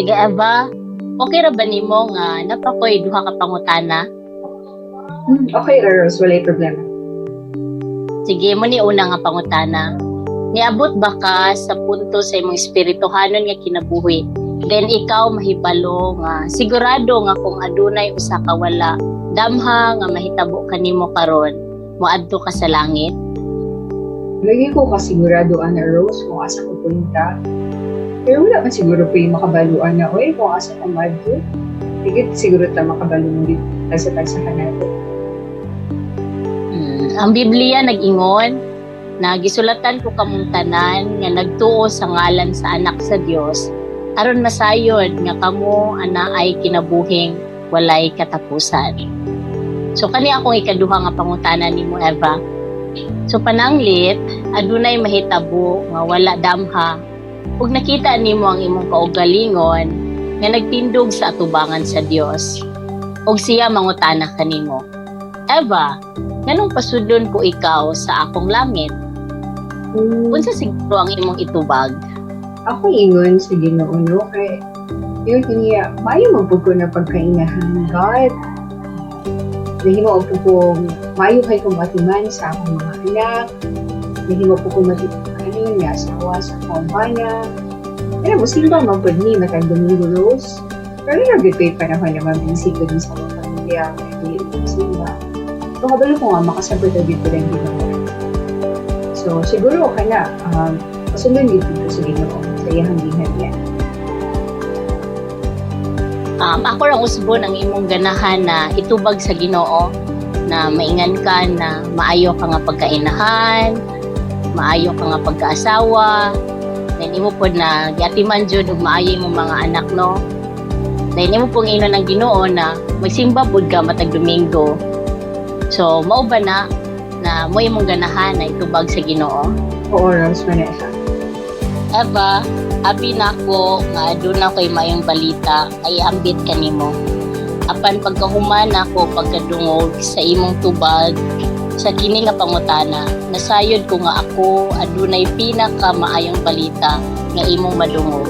Sige Eva, okay ra ba nimo nga napakoy duha ka pangutana? Okay, Rose, walay problema. Sige mo ni una nga pangutana. Niabot ba ka sa punto sa imong espirituhanon nga kinabuhi? Then ikaw mahibalo nga sigurado nga kung adunay usa ka wala, damha nga mahitabo kanimo karon, moadto ka sa langit? Lagi ko kasigurado, Ana Rose, kung asa ko punta. Pero wala man siguro pa yung makabaluan na, oy, kung asa ka madyo. Higit siguro ta makabaluan dito sa tagsahan natin. Ang Biblia nag-ingon na gisulatan ko kamong tanan nga nagtuo sa ngalan sa anak sa Dios aron masayod nga kamo ana ay kinabuhing walay katapusan. So kani akong ikaduha nga pangutana nimo Eva. So pananglit adunay mahitabo nga wala damha ug nakita nimo ang imong kaugalingon nga nagtindog sa atubangan sa Dios. Ug siya mangutana kanimo. Eva, nganong pasudlon ko ikaw sa akong langit? Unsa siguro ang imong itubag? Ako ingon sa Ginoo no kay yun niya, maayo magpug ko na pagkainahan, God. Nahimo po kong maayo kay kong matiman sa akong mga anak. Nahimo po kong matiman niya asawa sa akong bana. Kaya mo, simba man po ni matag Domingo Rose. Pero nag-repay panahon na mabinsigo din sa mga pamilya. Kaya simba. So, kabalo ko nga makasabot na dito lang Ginoo. So, siguro ka na, pasunod dito sa Ginoo sa iyang dihan yan. Ako lang usbon ang imong ganahan na itubag sa Ginoo na maingan ka na maayo ka nga pagkainahan, maayo ka nga pagkaasawa, then imo pod na giatiman jud og maayo imong mga anak no. Then imo pong ino ng Ginoo na magsimba pod ka matag Domingo. So mao ba na mo imong ganahan na itubag sa Ginoo? Oo, Rose, Vanessa. Eva, abi na ko nga aduna ko'y mayong balita ay ambit kanimo. Apan pagkahuman ako pagkadungog sa imong tubag sa kini nga pangutana, nasayod ko nga ako adunay pinaka maayong balita nga imong madungog.